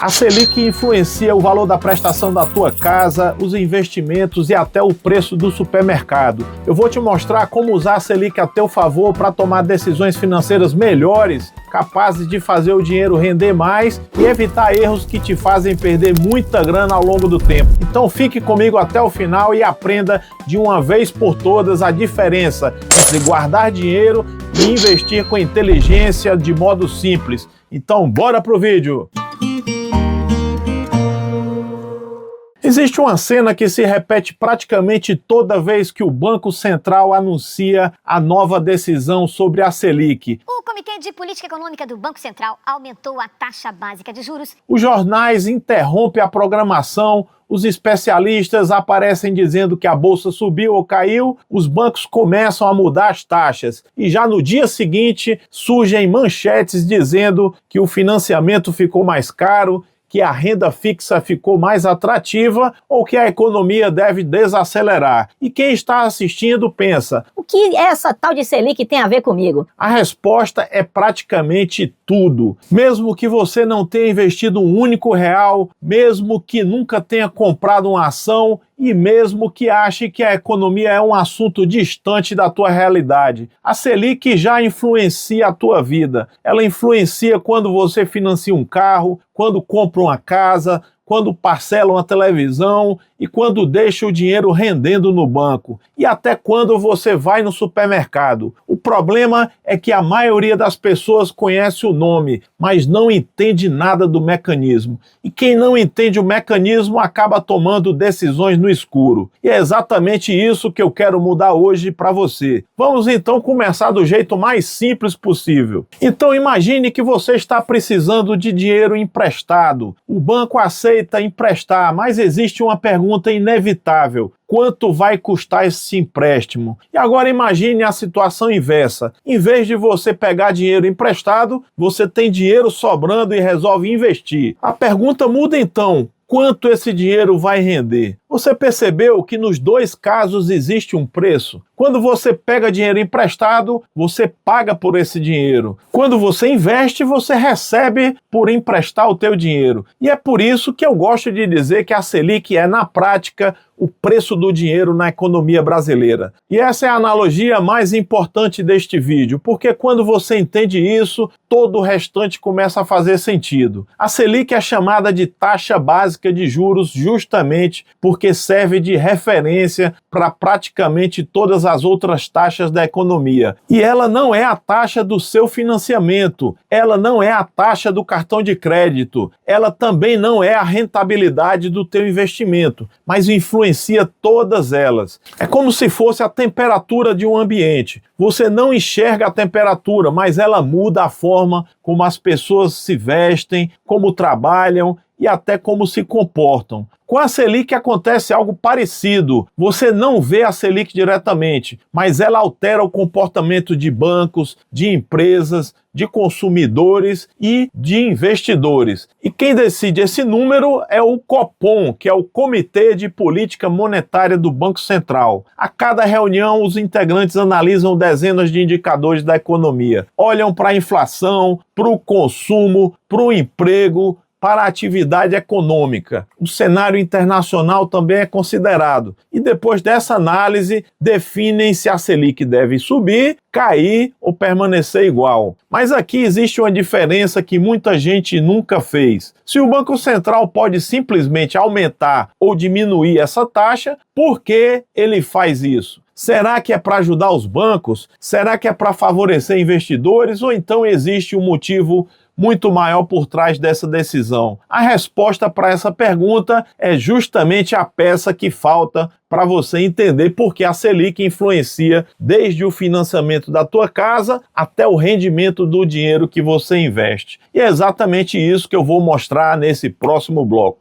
A Selic influencia o valor da prestação da tua casa, os investimentos e até o preço do supermercado. Eu vou te mostrar como usar a Selic a teu favor para tomar decisões financeiras melhores, capazes de fazer o dinheiro render mais e evitar erros que te fazem perder muita grana ao longo do tempo. Então fique comigo até o final e aprenda de uma vez por todas a diferença entre guardar dinheiro e investir com inteligência de modo simples. Então bora pro vídeo! Existe uma cena que se repete praticamente toda vez que o Banco Central anuncia a nova decisão sobre a Selic. O Comitê de Política Econômica do Banco Central aumentou a taxa básica de juros. Os jornais interrompem a programação, os especialistas aparecem dizendo que a bolsa subiu ou caiu, os bancos começam a mudar as taxas e já no dia seguinte surgem manchetes dizendo que o financiamento ficou mais caro, que a renda fixa ficou mais atrativa ou que a economia deve desacelerar. E quem está assistindo pensa: o que essa tal de Selic tem a ver comigo? A resposta é praticamente tudo. Mesmo que você não tenha investido um único real, mesmo que nunca tenha comprado uma ação e mesmo que ache que a economia é um assunto distante da tua realidade, a Selic já influencia a tua vida. Ela influencia quando você financia um carro, quando compra uma casa, quando parcela uma televisão e quando deixa o dinheiro rendendo no banco e até quando você vai no supermercado. O problema é que a maioria das pessoas conhece o nome, mas não entende nada do mecanismo. E quem não entende o mecanismo acaba tomando decisões no escuro. E é exatamente isso que eu quero mudar hoje para você. Vamos então começar do jeito mais simples possível. Então imagine que você está precisando de dinheiro emprestado. O banco aceita emprestar, mas existe uma pergunta inevitável: quanto vai custar esse empréstimo? E agora imagine a situação inversa. Em vez de você pegar dinheiro emprestado, você tem dinheiro sobrando e resolve investir. A pergunta muda então: quanto esse dinheiro vai render? Você percebeu que nos dois casos existe um preço? Quando você pega dinheiro emprestado, você paga por esse dinheiro. Quando você investe, você recebe por emprestar o teu dinheiro. E é por isso que eu gosto de dizer que a Selic é, na prática, o preço do dinheiro na economia brasileira. E essa é a analogia mais importante deste vídeo, porque quando você entende isso, todo o restante começa a fazer sentido. A Selic é chamada de taxa básica de juros justamente porque serve de referência para praticamente todas as outras taxas da economia. E ela não é a taxa do seu financiamento, ela não é a taxa do cartão de crédito, ela também não é a rentabilidade do teu investimento, mas influencia todas elas. É como se fosse a temperatura de um ambiente. Você não enxerga a temperatura, mas ela muda a forma como as pessoas se vestem, como trabalham e até como se comportam. Com a Selic acontece algo parecido. Você não vê a Selic diretamente, mas ela altera o comportamento de bancos, de empresas, de consumidores e de investidores. E quem decide esse número é o Copom, que é o Comitê de Política Monetária do Banco Central. A cada reunião, os integrantes analisam dezenas de indicadores da economia. Olham para a inflação, para o consumo, para o emprego, para a atividade econômica. O cenário internacional também é considerado. E depois dessa análise, definem se a Selic deve subir, cair ou permanecer igual. Mas aqui existe uma diferença que muita gente nunca fez. Se o Banco Central pode simplesmente aumentar ou diminuir essa taxa, por que ele faz isso? Será que é para ajudar os bancos? Será que é para favorecer investidores? Ou então existe um motivo muito maior por trás dessa decisão? A resposta para essa pergunta é justamente a peça que falta para você entender por que a Selic influencia desde o financiamento da tua casa até o rendimento do dinheiro que você investe. E é exatamente isso que eu vou mostrar nesse próximo bloco.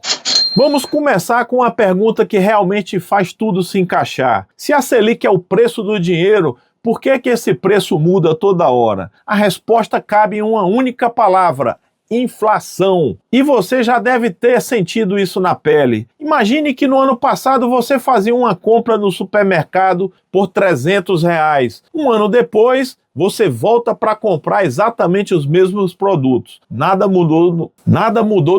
Vamos começar com uma pergunta que realmente faz tudo se encaixar. Se a Selic é o preço do dinheiro, por que esse preço muda toda hora? A resposta cabe em uma única palavra: inflação. E você já deve ter sentido isso na pele. Imagine que no ano passado você fazia uma compra no supermercado por R$300. Um ano depois, você volta para comprar exatamente os mesmos produtos. Nada mudou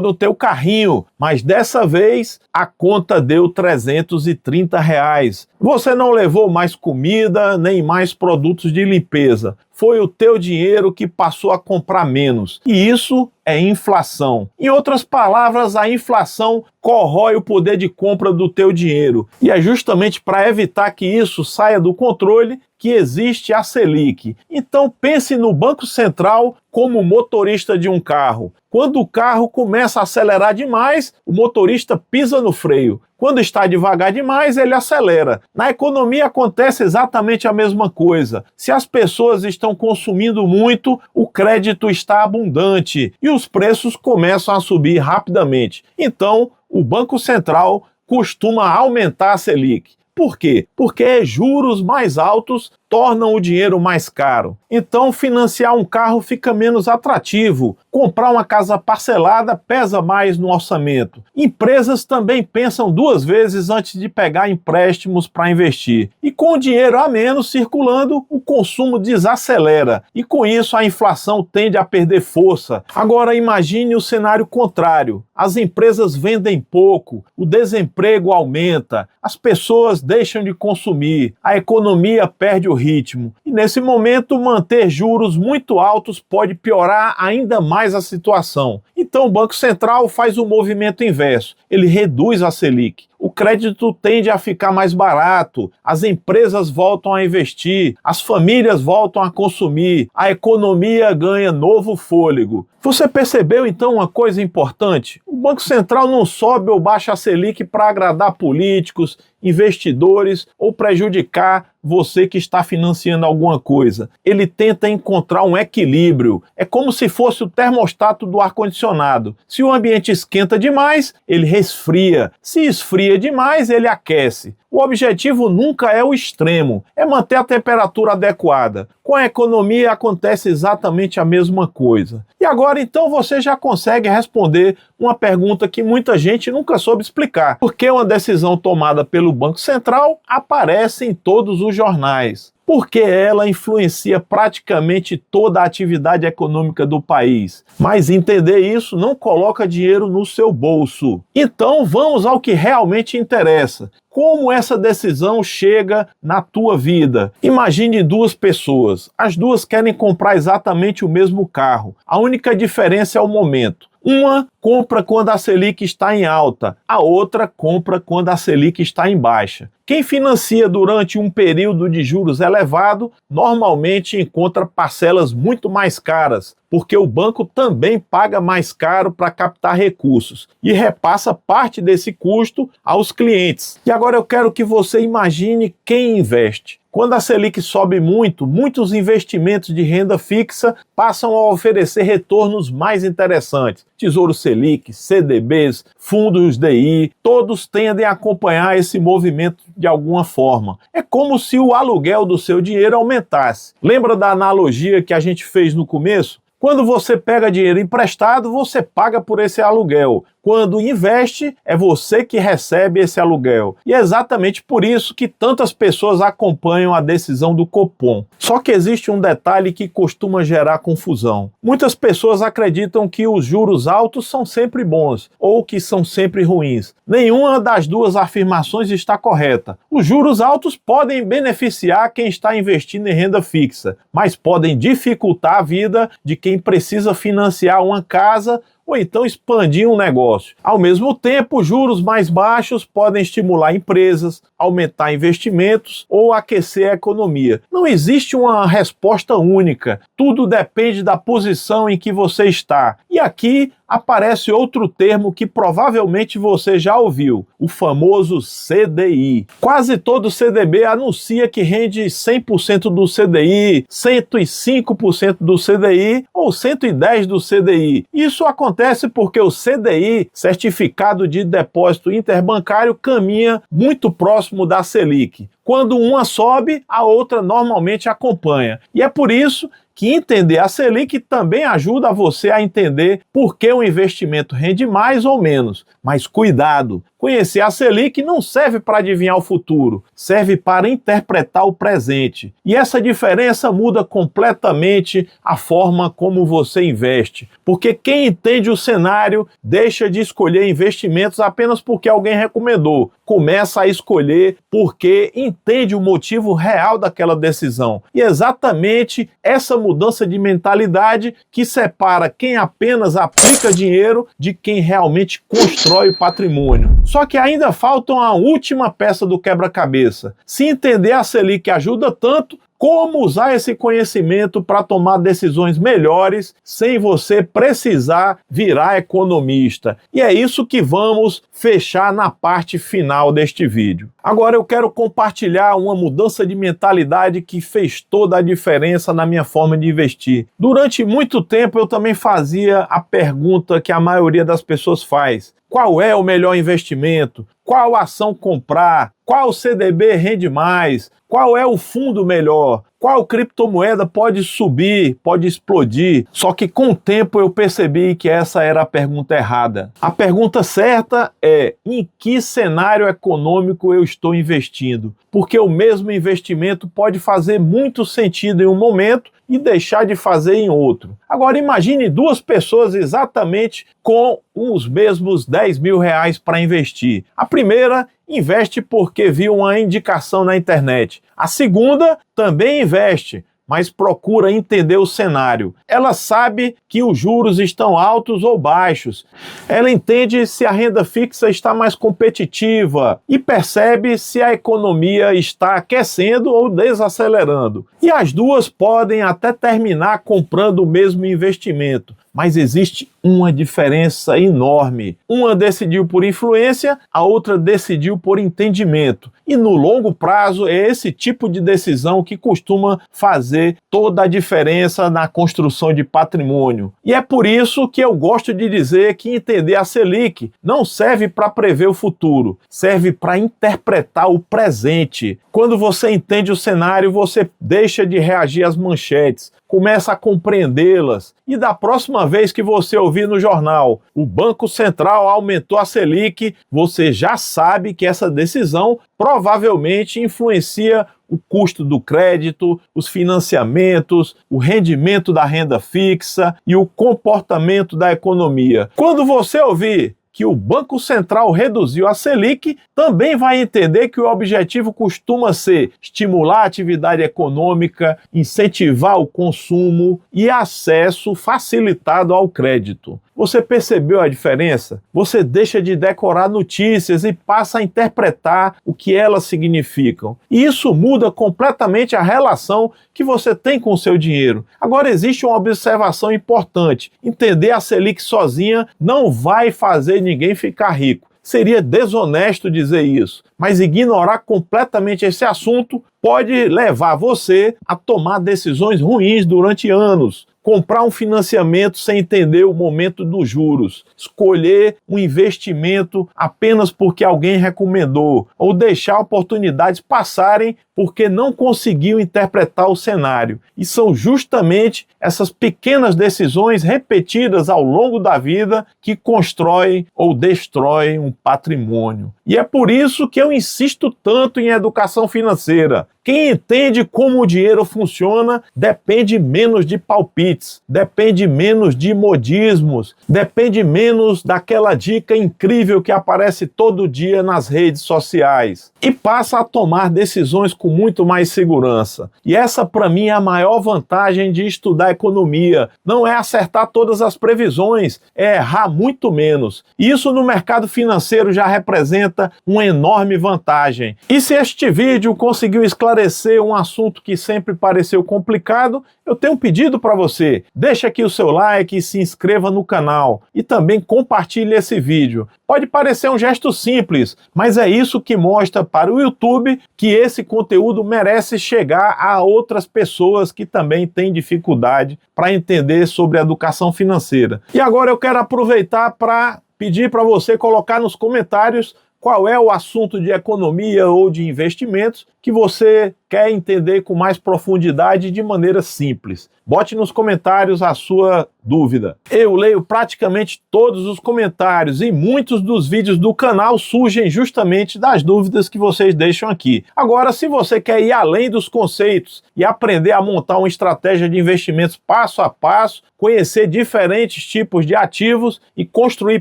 no teu carrinho, mas dessa vez a conta deu R$330. Você não levou mais comida, nem mais produtos de limpeza. Foi o teu dinheiro que passou a comprar menos. E isso é inflação. Em outras palavras, a inflação corrói o poder de compra do teu dinheiro. E é justamente para evitar que isso saia do controle que existe a Selic. Então pense no Banco Central como motorista de um carro. Quando o carro começa a acelerar demais, o motorista pisa no freio. Quando está devagar demais, ele acelera. Na economia acontece exatamente a mesma coisa. Se as pessoas estão consumindo muito, o crédito está abundante e os preços começam a subir rapidamente. Então, o Banco Central costuma aumentar a Selic. Por quê? Porque juros mais altos tornam o dinheiro mais caro. Então, financiar um carro fica menos atrativo. Comprar uma casa parcelada pesa mais no orçamento. Empresas também pensam duas vezes antes de pegar empréstimos para investir. E com o dinheiro a menos circulando, o consumo desacelera. E com isso, a inflação tende a perder força. Agora, imagine o cenário contrário. As empresas vendem pouco, o desemprego aumenta, as pessoas deixam de consumir, a economia perde o ritmo. E nesse momento, manter juros muito altos pode piorar ainda mais a situação. Então o Banco Central faz o movimento inverso. Ele reduz a Selic. O crédito tende a ficar mais barato, as empresas voltam a investir, as famílias voltam a consumir, a economia ganha novo fôlego. Você percebeu então uma coisa importante? O Banco Central não sobe ou baixa a Selic para agradar políticos, investidores ou prejudicar você que está financiando alguma coisa. Ele tenta encontrar um equilíbrio. É como se fosse o termostato do ar-condicionado. Se o ambiente esquenta demais, ele resfria. Se esfria demais, ele aquece. O objetivo nunca é o extremo, é manter a temperatura adequada. Com a economia acontece exatamente a mesma coisa. E agora então você já consegue responder uma pergunta que muita gente nunca soube explicar. Por que uma decisão tomada pelo Banco Central aparece em todos os jornais? Porque ela influencia praticamente toda a atividade econômica do país. Mas entender isso não coloca dinheiro no seu bolso. Então vamos ao que realmente interessa. Como essa decisão chega na tua vida? Imagine duas pessoas. As duas querem comprar exatamente o mesmo carro. A única diferença é o momento. Uma compra quando a Selic está em alta, a outra compra quando a Selic está em baixa. Quem financia durante um período de juros elevado normalmente encontra parcelas muito mais caras, porque o banco também paga mais caro para captar recursos e repassa parte desse custo aos clientes. E agora eu quero que você imagine quem investe. Quando a Selic sobe muito, muitos investimentos de renda fixa passam a oferecer retornos mais interessantes. Tesouro Selic, CDBs, fundos DI, todos tendem a acompanhar esse movimento de alguma forma. É como se o aluguel do seu dinheiro aumentasse. Lembra da analogia que a gente fez no começo? Quando você pega dinheiro emprestado, você paga por esse aluguel. Quando investe, é você que recebe esse aluguel. E é exatamente por isso que tantas pessoas acompanham a decisão do Copom. Só que existe um detalhe que costuma gerar confusão. Muitas pessoas acreditam que os juros altos são sempre bons ou que são sempre ruins. Nenhuma das duas afirmações está correta. Os juros altos podem beneficiar quem está investindo em renda fixa, mas podem dificultar a vida de quem precisa financiar uma casa ou então expandir um negócio. Ao mesmo tempo, juros mais baixos podem estimular empresas, aumentar investimentos ou aquecer a economia. Não existe uma resposta única. Tudo depende da posição em que você está. E aqui aparece outro termo que provavelmente você já ouviu, o famoso CDI. Quase todo CDB anuncia que rende 100% do CDI, 105% do CDI ou 110% do CDI. Isso acontece porque o CDI, Certificado de Depósito Interbancário, caminha muito próximo da Selic. Quando uma sobe, a outra normalmente acompanha. E é por isso que entender a Selic também ajuda você a entender por que o investimento rende mais ou menos. Mas cuidado, Conhecer a Selic não serve para adivinhar o futuro, serve para interpretar o presente. E essa diferença muda completamente a forma como você investe. Porque quem entende o cenário deixa de escolher investimentos apenas porque alguém recomendou. Começa a escolher porque entende o motivo real daquela decisão. E é exatamente essa mudança de mentalidade que separa quem apenas aplica dinheiro de quem realmente constrói o patrimônio. Só que ainda falta a última peça do quebra-cabeça. Se entender a Selic ajuda tanto, como usar esse conhecimento para tomar decisões melhores sem você precisar virar economista. E é isso que vamos fechar na parte final deste vídeo. Agora eu quero compartilhar uma mudança de mentalidade que fez toda a diferença na minha forma de investir. Durante muito tempo eu também fazia a pergunta que a maioria das pessoas faz: qual é o melhor investimento? Qual ação comprar? Qual CDB rende mais? Qual é o fundo melhor? Qual criptomoeda pode subir, pode explodir? Só que com o tempo eu percebi que essa era a pergunta errada. A pergunta certa é: em que cenário econômico eu estou investindo? Porque o mesmo investimento pode fazer muito sentido em um momento e deixar de fazer em outro. Agora imagine duas pessoas exatamente com os mesmos 10 mil reais para investir. A primeira investe porque viu uma indicação na internet. A segunda também investe, mas procura entender o cenário. Ela sabe que os juros estão altos ou baixos. Ela entende se a renda fixa está mais competitiva e percebe se a economia está aquecendo ou desacelerando. E as duas podem até terminar comprando o mesmo investimento. Mas existe uma diferença enorme. Uma decidiu por influência, a outra decidiu por entendimento. E no longo prazo é esse tipo de decisão que costuma fazer toda a diferença na construção de patrimônio. E é por isso que eu gosto de dizer que entender a Selic não serve para prever o futuro, serve para interpretar o presente. Quando você entende o cenário, você deixa de reagir às manchetes, começa a compreendê-las. E da próxima vez que você ouvir no jornal o Banco Central aumentou a Selic, você já sabe que essa decisão provavelmente influencia o custo do crédito, os financiamentos, o rendimento da renda fixa e o comportamento da economia. Quando você ouvir que o Banco Central reduziu a Selic, também vai entender que o objetivo costuma ser estimular a atividade econômica, incentivar o consumo e acesso facilitado ao crédito. Você percebeu a diferença? Você deixa de decorar notícias e passa a interpretar o que elas significam. E isso muda completamente a relação que você tem com o seu dinheiro. Agora existe uma observação importante: entender a Selic sozinha não vai fazer ninguém ficar rico. Seria desonesto dizer isso, mas ignorar completamente esse assunto pode levar você a tomar decisões ruins durante anos. Comprar um financiamento sem entender o momento dos juros, escolher um investimento apenas porque alguém recomendou, ou deixar oportunidades passarem porque não conseguiu interpretar o cenário. E são justamente essas pequenas decisões repetidas ao longo da vida que constroem ou destroem um patrimônio. E é por isso que eu insisto tanto em educação financeira. Quem entende como o dinheiro funciona depende menos de palpites, depende menos de modismos, depende menos daquela dica incrível que aparece todo dia nas redes sociais e passa a tomar decisões com muito mais segurança. E essa, para mim, é a maior vantagem de estudar economia. Não é acertar todas as previsões, é errar muito menos. Isso no mercado financeiro já representa uma enorme vantagem. E se este vídeo conseguiu esclarecer um assunto que sempre pareceu complicado, eu tenho um pedido para você. Deixa aqui o seu like e se inscreva no canal. E também compartilhe esse vídeo. Pode parecer um gesto simples, mas é isso que mostra para o YouTube que esse conteúdo merece chegar a outras pessoas que também têm dificuldade para entender sobre educação financeira. E agora eu quero aproveitar para pedir para você colocar nos comentários qual é o assunto de economia ou de investimentos que que você quer entender com mais profundidade de maneira simples. Bote nos comentários a sua dúvida. Eu leio praticamente todos os comentários e muitos dos vídeos do canal surgem justamente das dúvidas que vocês deixam aqui. Agora, se você quer ir além dos conceitos e aprender a montar uma estratégia de investimentos passo a passo, conhecer diferentes tipos de ativos e construir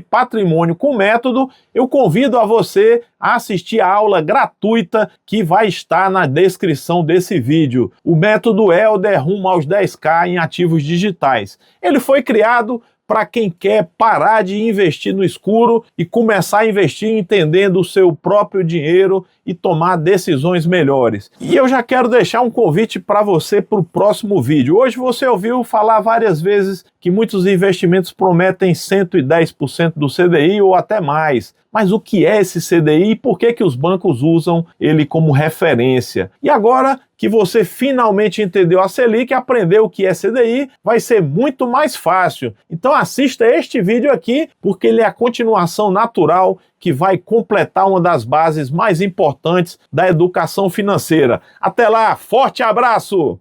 patrimônio com método, eu convido a você a assistir a aula gratuita que vai estar na descrição desse vídeo. O método Helder rumo aos 10K em ativos digitais. Ele foi criado para quem quer parar de investir no escuro e começar a investir entendendo o seu próprio dinheiro e tomar decisões melhores. E eu já quero deixar um convite para você para o próximo vídeo. Hoje você ouviu falar várias vezes que muitos investimentos prometem 110% do CDI ou até mais. Mas o que é esse CDI e por que os bancos usam ele como referência? E agora que você finalmente entendeu a Selic e aprendeu o que é CDI, vai ser muito mais fácil. Então assista este vídeo aqui, porque ele é a continuação natural que vai completar uma das bases mais importantes da educação financeira. Até lá, forte abraço!